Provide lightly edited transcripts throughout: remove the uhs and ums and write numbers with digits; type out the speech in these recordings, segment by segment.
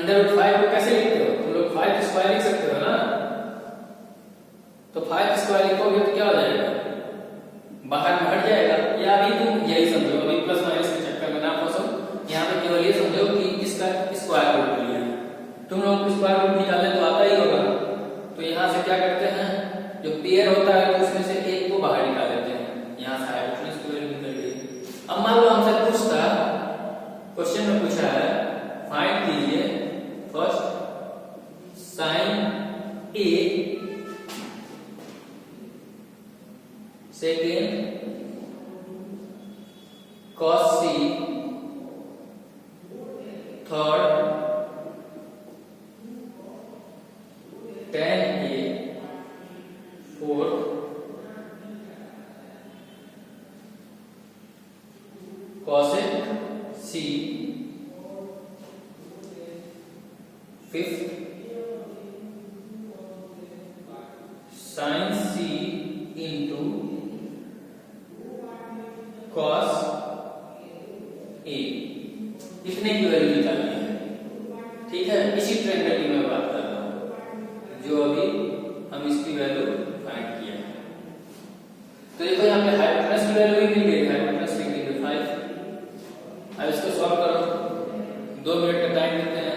Under root 5 को कैसे लिखते हो तुम लोग? 5 स्क्वायर लिख सकते हो ना, तो 5 स्क्वायर लिखोगे तो क्या हो जाएगा? बाहर में हट जाएगा। या अभी तुम यही समझो, अभी प्लस माइनस के चक्कर में ना फंसो, यहाँ पे केवल ये समझो कि इसका स्क्वायर रूट लिया। तुम लोग स्क्वायर रूट निकालने तो आता ही होगा, तो यहाँ से क्या करते हैं, जो पेयर होता है तो उसमें से एक को बाहर निकाल देते हैं, यहाँ से हाइपोटेन्यूज की वैल्यू निकल गई। अब मान लो हमसे पूछता, क्वेश्चन में पूछा है फाइंड कीजिए first sine a, second cos c, third tan a, fourth cosec c, fifth sin c into cos a। इतने की वैल्यू निकालनी है, ठीक है। इसी ट्रेंड की मैं बात कर रहा हूं जो अभी हम इसकी वैल्यू फाइंड किया है। तो देखो यहाँ पे हाइपोटेन्यूज की वैल्यू भी मिल गई, हाइपोटेन्यूज लिख देंगे 5। अब इसको सॉल्व करो, 2 मिनट का टाइम देते हैं।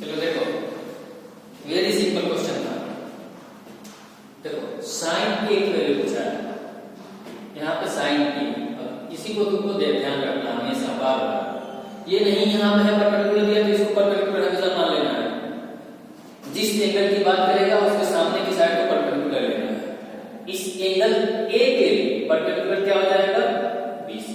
चलो देखो, वेरी सिंपल क्वेश्चन था। देखो साइन ए की वैल्यू पूछा है, यहाँ पे साइन ए, इसी को तुमको ध्यान रखना हमेशा बार बार। ये नहीं यहाँ पे है परपेंडिकुलर दिया तो इसको परपेंडिकुलर हमेशा मान लेना है। जिस एंगल की बात करेगा उसके सामने की साइड को परपेंडिकुलर लेना है। इस एंगल ए के लिए परपेंडिकुलर क्या हो जाएगा? 20।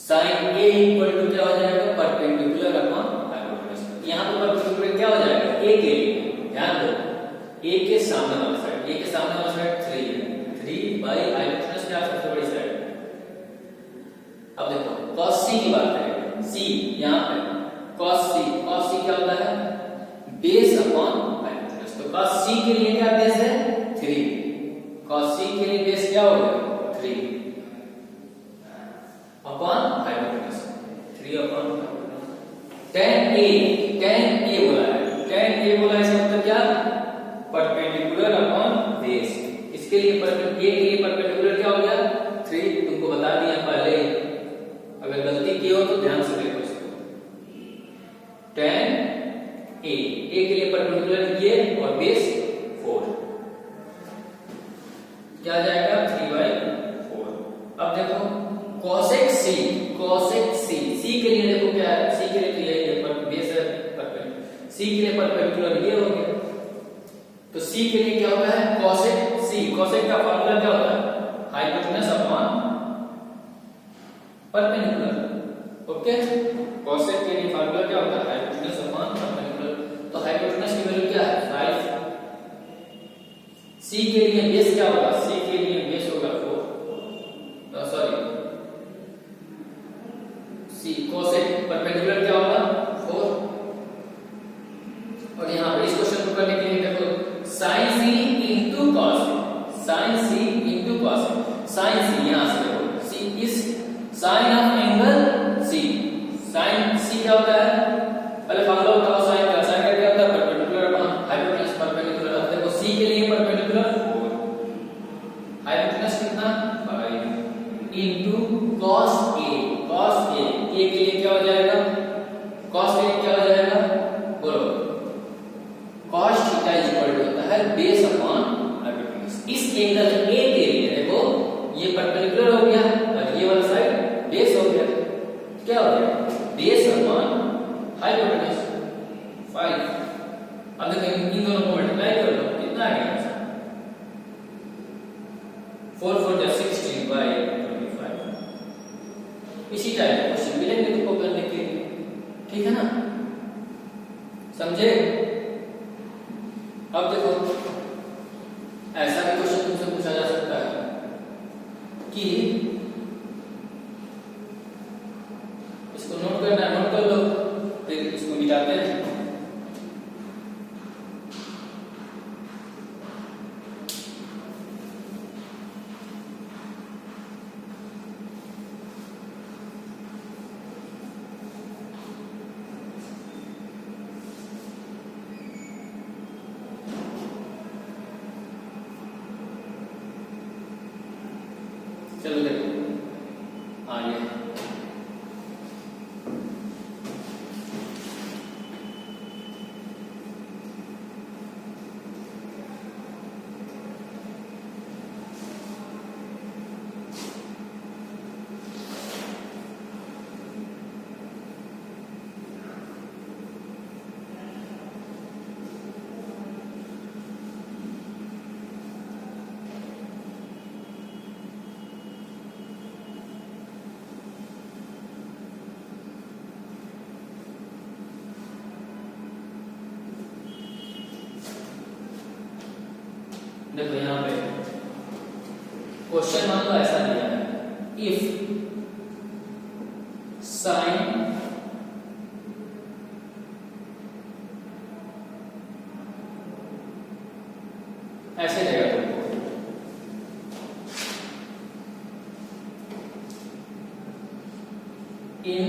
साइन ए इक्वल टू क्या हो जाएगा? Perpendicular upon hypotenuse. यहाँ पे परपेंडिकुलर क्या हो जाएगा? ए के लिए, ध्यान दो, ए के सामने वाला साइड, ए के सामने वाला साइड 3 है, 3 बाई हाइपोटेन्यूज क्या सबसे बड़ी साइड। अब देखो cos c की बात करें, c यहाँ पे cos c क्या होता है? Base upon hypotenuse. तो cos c के लिए क्या बेस है? 3। cos c के लिए बेस क्या होगा? 3 upon hypotenuse, 3 upon tan a बोला है, tan a बोला है, इसका मतलब क्या? Perpendicular upon base. इसके लिए a के लिए परपेंडिकुलर क्या हो गया? 3। तुमको बता दिया पहले, अगर गलती की हो तो ध्यान से देखो इसको। tan a के लिए परपेंडिकुलर ये और बेस 4, क्या आ जाएगा? 3/4। अब देखो cosec c c के लिए देखो क्या है? c के लिए तो यही है, पर बेस है परपेंडिकुलर, c के लिए परपेंडिकुलर ये हो गया। तो c के लिए क्या होता है? cosec c, cosec का फार्मूला क्या होता है? Hypotenuse upon perpendicular. Okay, cosec के लिए फार्मूला क्या होता है? Hypotenuse upon perpendicular. तो हाइपोटेन्यूज की वैल्यू क्या है? 5। c के लिए बेस क्या होगा? c के लिए बेस होगा 4, सॉरी c cosec परपेंडिकुलर क्या होगा? 4। और यहाँ पे इस क्वेश्चन को करने के लिए देखो sin c into cos, sin c into cos, sin c यहाँ से देखो c is sine of angle c, sin c क्या होता है? पहले फार्मूला बताओ साइन का। साइन का क्या होता है? Perpendicular upon hypotenuse, perpendicular. अब देखो c के लिए परपेंडिकुलर 4, हाइपोटेन्यूज कितना? 5 इंटू cos ए के लिए क्या हो जाएगा, कॉस के लिए क्या हो जाएगा, बोलो, cos theta is equal to होता है बेस अपॉन हाइपोटेन्यूज। इस एंगल ए के लिए देखो ये परपेंडिकुलर हो गया और ये वाला साइड बेस हो गया, क्या हो गया, बेस अपॉन हाइपोटेन्यूज 5। अब देखो इन दोनों को मल्टीप्लाई कर लो, कितना आ गया, 4 4 जा 16 बाय 25। इसी टाइप का क्वेश्चन मिलेंगे तुमको करने के लिए, ठीक है ना, समझे। अब देखो ऐसा भी क्वेश्चन तुमसे पूछा जा सकता है कि इसको नोट करना है, नोट कर लो, फिर इसको मिटाते हैं। चलो देखो आगे, देखो यहाँ पे क्वेश्चन मान लो ऐसा दिया है, इफ साइन ऐसे रहेगा तुमको, in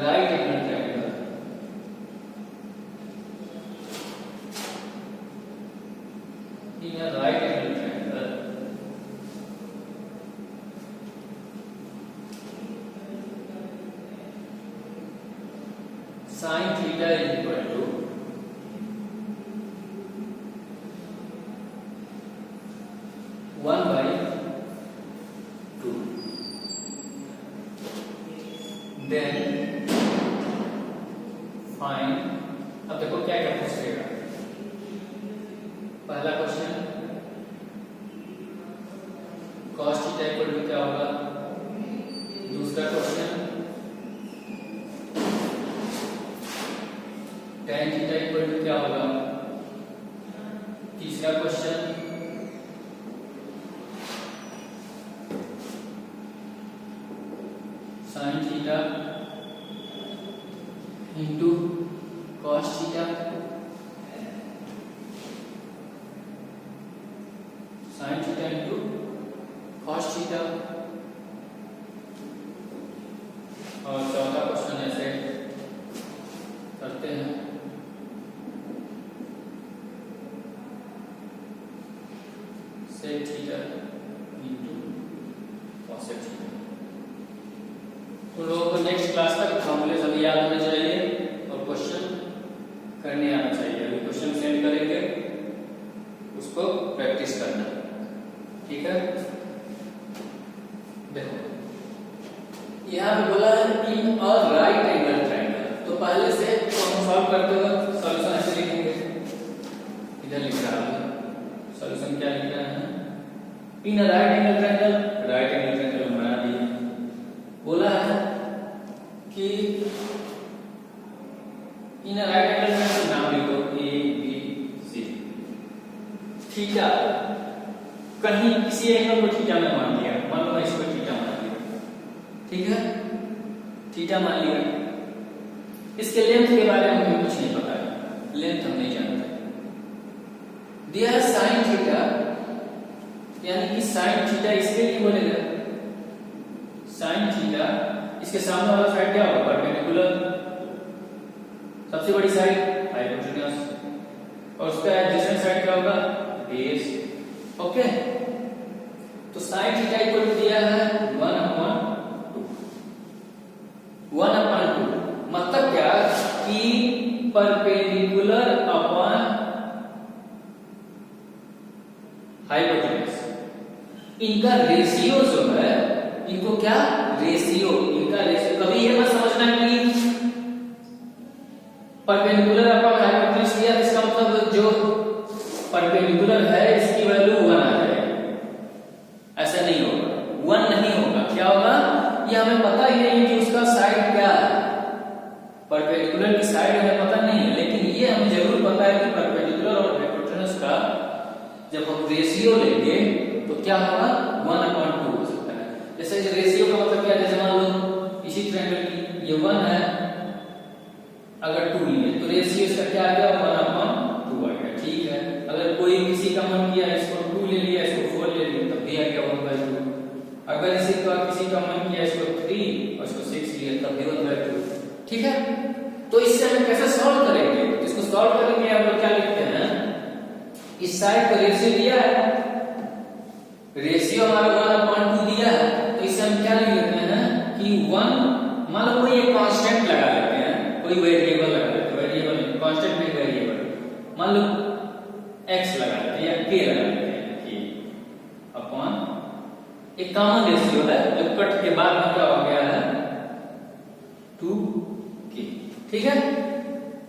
right angle triangle, in a right angle triangle, sin theta is equal to one by 2. Then find, अब देखो क्या क्या पूछेगा। पहला question cos theta equal to क्या होगा, दूसरा question tan theta equal to क्या होगा, तीसरा question sin theta into cos theta, sin theta into cos theta, और चौथा क्वेश्चन ऐसे करते हैं, sec theta into cosec theta. उन लोगों को नेक्स्ट क्लास तक फॉर्मूले सभी याद होने चाहिए और क्वेश्चन करने आना चाहिए। अभी क्वेश्चन सेंड करेंगे, उसको प्रैक्टिस करना, ठीक है। देखो यहाँ पे बोला है in a right angle triangle, तो पहले से तो हम सॉल्व करते वक्त सॉल्यूशन ऐसे लिखेंगे, इधर लिख रहा है सॉल्यूशन, क्या लिख रहा है, in a right angle triangle, right angle triangle बना दिया। बोला है कि इन राइट एंगल ट्रायंगल नाम लिखो ए बी सी, थीटा कहीं किसी एंगल को थीटा में मान लिया, मान लो इसको थीटा मान लिया, ठीक है, थीटा मान लिया। इसके लेंथ के बारे में हमें कुछ नहीं पता है, लेंथ हम नहीं जानते। दिया है साइन थीटा, यानी कि साइन थीटा इसके लिए बोलेगा, साइन थीटा इसके सामने वाला साइड क्या होगा, परपेंडिकुलर, सबसे बड़ी साइड हाइपोटेन्यूज, और उसका एडजेसेंट साइड क्या होगा, बेस, ओके। तो साइन थीटा इक्वल टू दिया है 1/2 मतलब क्या कि परपेंडिकुलर अपॉन हाइपोटेन्यूज इनका रेशियो जो है, इनको क्या रेशियो, इनका रेशियो। कभी ये मत समझना कि परपेंडिकुलर अपॉन हाइपोटेन्यूज दिया इसका मतलब जो परपेंडिकुलर है इसकी वैल्यू 1 आ जाएगी, ऐसा नहीं होगा, 1 नहीं होगा। क्या होगा ये हमें पता ही नहीं है कि उसका साइड क्या है, परपेंडिकुलर की साइड हमें पता नहीं है, लेकिन ये हमें जरूर पता है कि परपेंडिकुलर और हाइपोटेन्यूज का जब हम रेशियो लेंगे तो क्या होगा 1/2 हो सकता है। जैसे रेशियो का मतलब क्या है, जैसे मान लो इसी ट्रायंगल की ये 1 है, अगर 2 लिए तो रेशियो इसका क्या आ गया 1/2 आ गया, ठीक है। अगर कोई किसी का मन किया इसको 2 ले लिया, इसको 4 ले लिया तब भी आ गया 1/2। अगर किसी का मन किया इसको 3 और इसको 6 लिया तब भी 1/2, ठीक है। तो इससे हमें कैसे सॉल्व करेंगे, तो इसको सॉल्व करेंगे हम लोग क्या लिखते हैं, इस साइड का रेशियो दिया है, रेशियो हमारा 1/2 दिया है, तो इससे हम क्या लिख लेते हैं कि 1, मान लो कोई एक कांस्टेंट लगा लेते हैं, कोई वेरिएबल लगा लेते हैं, वेरिएबल कांस्टेंट में वेरिएबल मान लो x लगा लेते हैं या k लगा लेते हैं, k अपॉन एक कॉमन रेशियो है जो कट के बाद में क्या हो गया है 2k, ठीक है।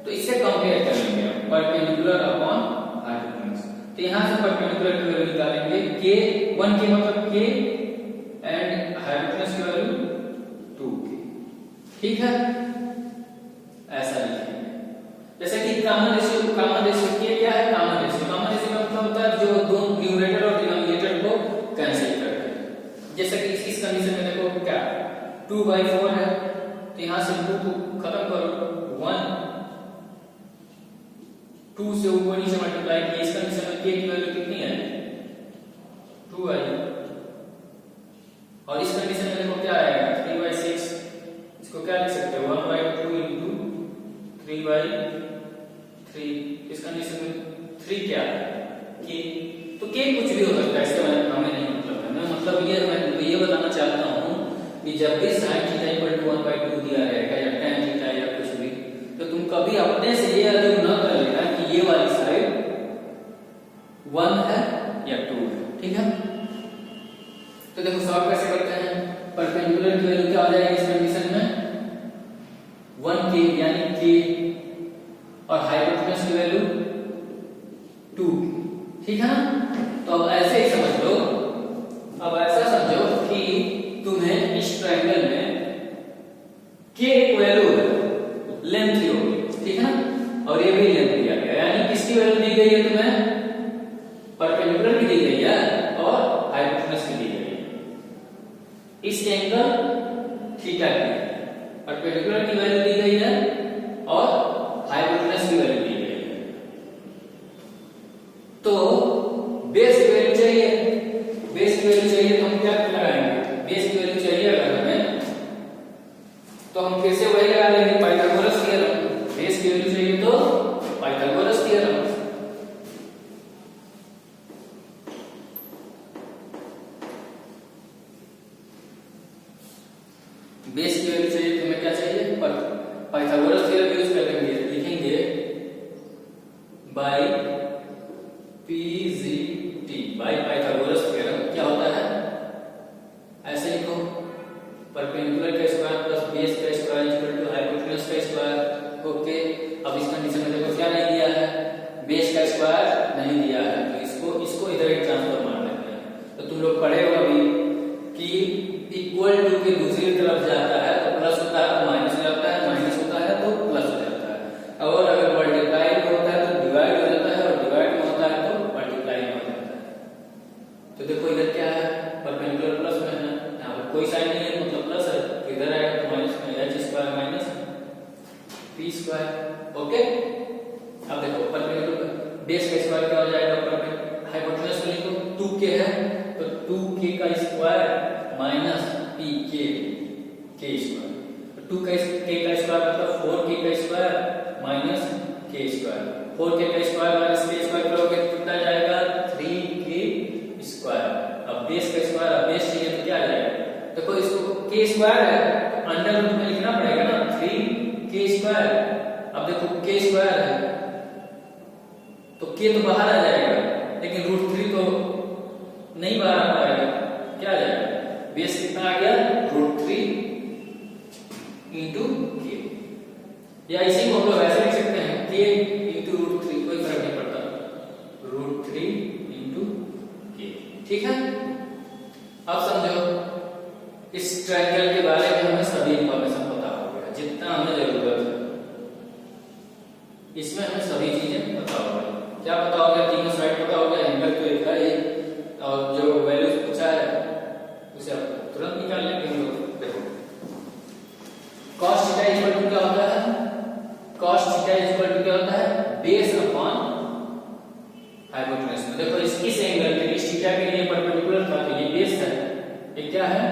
तो इससे कंपेयर कर लेंगे हम परपेंडिकुलर अपॉन हाइपोटेन्यूज, तो यहां से परपेंडिकुलर की वैल्यू निकालेंगे k, 1k मतलब k एंड हाइपोटेन्यूज की वैल्यू 2k, ठीक है। ऐसा लिखेंगे जैसे कि कॉमन रेशियो k क्या है, कॉमन रेशियो का मतलब होता है जो दोनों न्यूमरेटर और डिनोमिनेटर को कैंसिल कर दे। जैसे कि इस कंडीशन में देखो क्या 2/4 है, तो यहां से 2 को खत्म करो, 1 2 से ऊपर नीचे मल्टीप्लाई किया, इस कंडीशन में k की वैल्यू कितनी है 2 आई, और इस कंडीशन में देखो क्या आएगा 3/6, इसको क्या लिख सकते हो 1/2 into 3/3, इस कंडीशन में 3 क्या है k, तो k कुछ भी हो सकता है, इससे हमें नहीं मतलब है, मैं मतलब ये बताना चाहता हूं कि जब भी sin थीटा इक्वल टू 1/2 दिया रहेगा या tan थीटा या कुछ भी, तो तुम कभी अपने से ये अज्यूम न कर लेना कि ये वाली साइड 1 है या 2 है, ठीक है। तो देखो सॉल्व कैसे करते हैं, परपेंडिकुलर की वैल्यू क्या हो जाएगी इस कंडीशन में 1k यानी k, और हाइपोटेन्यूज की वैल्यू 2, ठीक है ना। तो अब ऐसे ही समझ लो, अब ऐसा समझो कि तुम्हें इस ट्रायंगल में k एक वैल्यू है, लेंथ ही होगी, ठीक है ना, और ये भी लेंथ दिया गया, यानी किसकी वैल्यू दी गई है तुम्हें, परपेंडिकुलर की दी गई है और हाइपोटेन्यूज की दी गई है। इस एंगल थीटा की परपेंडिकुलर की वैल्यू दी गई है और हाइपोटेन्यूज की वैल्यू दी गई है, तो बेस की वैल्यू चाहिए, बेस की वैल्यू चाहिए तो हम क्या लगाएंगे, बेस की वैल्यू चाहिए अगर हमें तो हम फिर से वही लगा लेंगे पाइथागोरस थ्योरम, बेस की वैल्यू चाहिए तो पाइथागोरस थ्योरम। बेस की वैल्यू चाहिए तो हमें क्या चाहिए, पाइथागोरस थ्योरम यूज कर लेंगे, लिखेंगे by PGT, by Pythagoras theorem. क्या होता है ऐसे लिखो, परपेंडिकुलर का स्क्वायर प्लस बेस का स्क्वायर इक्वल टू हाइपोटेन्यूज का स्क्वायर, ओके। अब इस कंडीशन में देखो क्या नहीं दिया है, बेस का स्क्वायर नहीं दिया है, तो इसको इधर एक ट्रांसफर मार लेते हैं। तो तुम लोग पढ़े हो अभी कि इक्वल टू के दूसरी तरफ जाता है तो प्लस होता है तो माइनस हो जाता है, माइनस होता है तो प्लस हो जाता है, और अगर मल्टीप्लाई में होता है तो डिवाइड हो जाता है, और डिवाइड में होता है तो मल्टीप्लाई में हो जाता है। तो देखो इधर क्या है, परपेंडिकुलर प्लस में है, यहाँ पर कोई साइन नहीं है मतलब प्लस है, तो इधर आएगा तो माइनस में h square minus p square, okay. अब देखो परपेंडिकुलर बेस का स्क्वायर क्या हो जाएगा, हाइपोटेन्यूज को लिखो 2k है तो 2k का square minus pk k square, 2k का स्क्वायर मतलब 4k का square minus k square, 4k का स्क्वायर माइनस k स्क्वायर करोगे तो कितना जाएगा 3k स्क्वायर। अब बेस का स्क्वायर है अंडर रूट में लिखना पड़ेगा ना 3k स्क्वायर। अब देखो k स्क्वायर है तो k तो बाहर आ जाएगा, लेकिन रूट 3 तो नहीं बाहर आ पाएगा, क्या आ जाएगा? बेस कितना आ गया? रूट 3 इंटू के। या इसी को हम लोग ऐसे लिख सकते हैं k इंटू रूट 3, कोई फर्क नहीं पड़ता, रूट 3 इंटू के। ठीक है, अब समझो इस ट्रायंगल के बारे में हमें सभी इंफॉर्मेशन पता हो गया, जितना हमें जरूरत है इसमें हमें सभी चीजें पता हो गई। क्या पता हो गया? तीनों साइड पता हो गया, एंगल तो एक है और जो वैल्यूज पूछा है उसे आप तुरंत निकाल लेंगे हम लोग। देखो cos थीटा इक्वल टू क्या होता है? cos थीटा इक्वल टू क्या होता है? Base upon hypotenuse. देखो इस एंगल के लिए थीटा के लिए परपेंडिकुलर था तो ये बेस है, ये क्या है?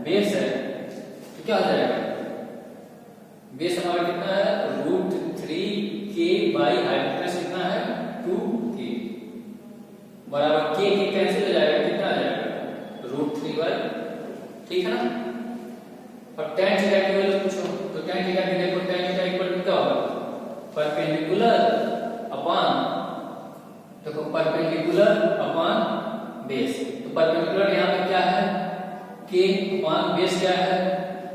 बेस है, तो क्या हो जाएगा? बेस हमारा कितना है? रूट 3k बाई हाइपोटेन्यूज कितना है? 2k बराबर k कैंसिल हो जाएगा, कितना आ जाएगा? रूट 3 बाई, ठीक है ना। और tan थीटा की वैल्यू पूछो तो tan थीटा की देखो tan थीटा इक्वल टू क्या होगा? परपेंडिकुलर अपॉन, देखो परपेंडिकुलर अपॉन बेस, तो परपेंडिकुलर यहाँ पे क्या है? k अपॉन बेस क्या है?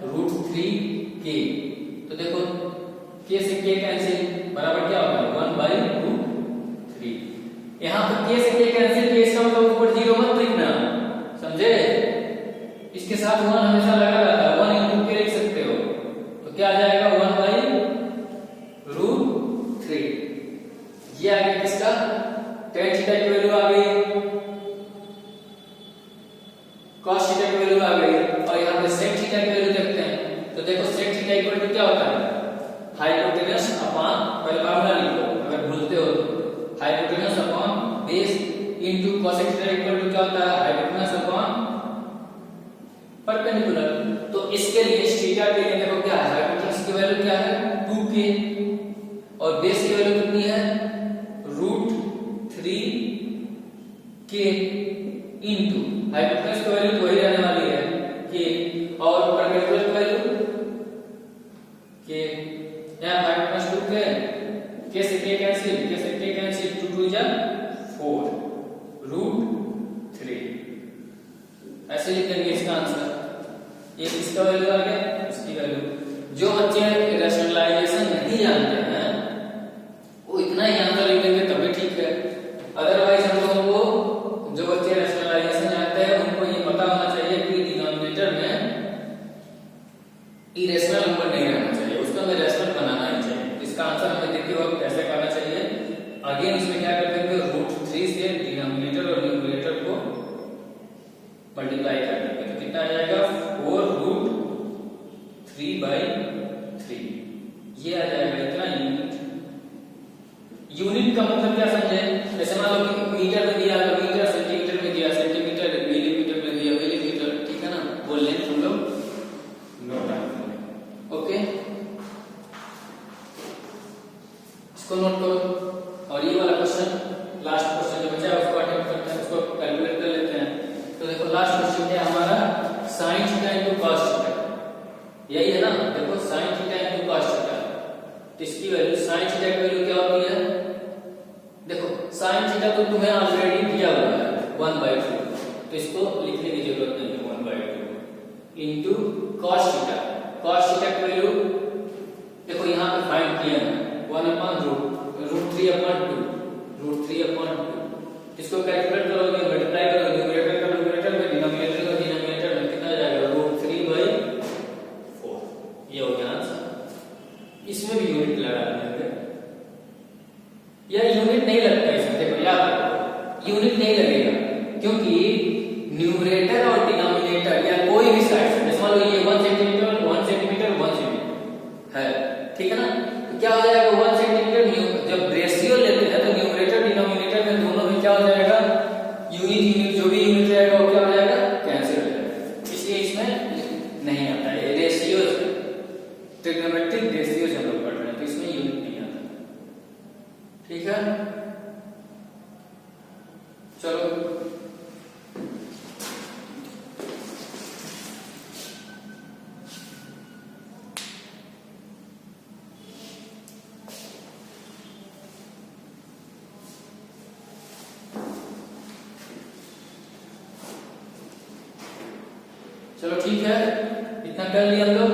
Root 3k। तो देखो k से k कैंसिल बराबर क्या होगा? 1 बाई रूट 3। यहाँ पे k से k कैंसिल किया, इसका मतलब ऊपर 0 मत लिखना, समझे? इसके साथ 1 हमेशा लगा रहता है, 1 इंटू के लिख सकते हो, तो क्या आ जाएगा? 1 बाई रूट 3। ये आ गया किसका? tan थीटा की वैल्यू आ गई, cos थीटा की वैल्यू आ गई, और यहाँ पे sec थीटा की वैल्यू देखते हैं। तो देखो sec थीटा इक्वल टू क्या होता है? हाइपोटेन्यूज अपॉन, पहले फॉर्मूला लिखो अगर भूलते हो तो, hypotenuse upon base into cosec theta equal to क्या होता है? Hypotenuse upon perpendicular. तो इसके लिए थीटा के लिए देखो क्या है? हाइपोटेन्यूज की वैल्यू क्या है? 2k और बेस की वैल्यू कितनी है? रूट 3k इनटू हाइपोटेन्यूज की वैल्यू तो वही रहने वाली है k, और परपेंडिकुलर की वैल्यू k। यहाँ हाइपोटेन्यूज 2k से k कैंसिल 2 2 जा 4 रूट 3। ऐसे लिख देंगे इसका आंसर। ये इसका वैल्यू आ गया, इसकी वैल्यू। जो बच्चे रैशनलाइजेशन नहीं जानते हैं वो इतना ही आंसर लिख देंगे तभी ठीक है। अदरवाइज हम लोगों को, जो बच्चे रैशनलाइजेशन जानते हैं उनको ये पता होना चाहिए कि डिनोमिनेटर में इरेशनल नंबर नहीं रहना चाहिए, उसको हमें रैशनल बनाना ही चाहिए। इसका आंसर हमें देखिए और कैसे करना चाहिए। अगेन इसमें क्या कर देंगे? रूट 3 से डिनोमिनेटर और न्यूमरेटर को मल्टीप्लाई कर देंगे तो कितना आ जाएगा? 4 रूट 3 बाई 3। ये आ जाएगा इतना यूनिट। यूनिट का मतलब क्या समझे? जैसे मान लो कि मीटर में दिया तो मीटर, सेंटीमीटर में दिया सेंटीमीटर, मिलीमीटर में दिया मिलीमीटर, ठीक है ना। बोल लें तुम लोग नोट। ओके, इसको नोट करो। और ये वाला क्वेश्चन, लास्ट क्वेश्चन जो बचा है उसको अटेम्प्ट करते हैं, उसको कैलकुलेट कर लेते हैं। तो देखो लास्ट क्वेश्चन है हमारा sin theta into cos theta, यही है ना। देखो sin theta into cos theta, तो इसकी वैल्यू sin थीटा की वैल्यू क्या होती है? देखो sin थीटा तो तुम्हें ऑलरेडी दिया हुआ है 1/2, तो इसको लिखने की जरूरत नहीं है। 1/2 into cos theta, cos theta की वैल्यू देखो यहाँ पे फाइंड किया है 1/√3/2, इसको कैलकुलेट करोगे, मल्टीप्लाई करोगे, न्यूमरेटर का न्यूमरेटर में, डिनोमिनेटर का डिनोमिनेटर में, कितना जाएगा? √3/4। ये हो गया आंसर। इसमें भी यूनिट लगा देंगे, या यूनिट नहीं लगता इसमें। देखो याद रखो यूनिट नहीं लगेगा क्योंकि न्यूमरेटर और डिनोमिनेटर या कोई भी साइड, जैसे मान लो ये 1 सेंटीमीटर 1 सेंटीमीटर 1 सेंटीमीटर है, ठीक है ना। तो क्या हो जाएगा? 1 सेंटीमीटर जब रेशियो लेते हैं तो न्यूमरेटर डिनोमिनेटर में दोनों में क्या हो जाएगा? यूनिट जो भी यूनिट रहेगा वो क्या हो जाएगा? कैंसिल हो जाएगा। इसलिए इसमें नहीं आता है रेशियो, ट्रिग्नोमेट्रिक रेशियो हम लोग पढ़ रहे हैं तो इसमें यूनिट नहीं आता, ठीक है। चलो चलो ठीक है, इतना कर लिया हम लोग।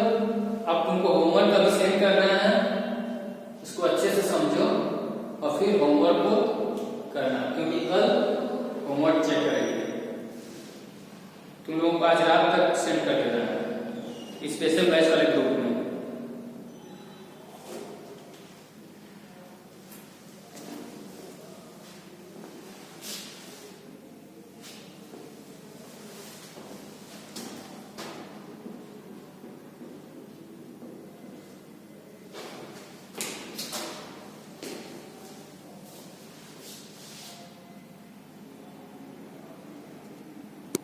अब तुमको होमवर्क अभी सेंड करना है, इसको अच्छे से समझो और फिर होमवर्क को करना, क्योंकि कल होमवर्क चेक करेंगे। तुम लोगों को आज रात तक सेंड कर देना है स्पेशल बैच वाले ग्रुप।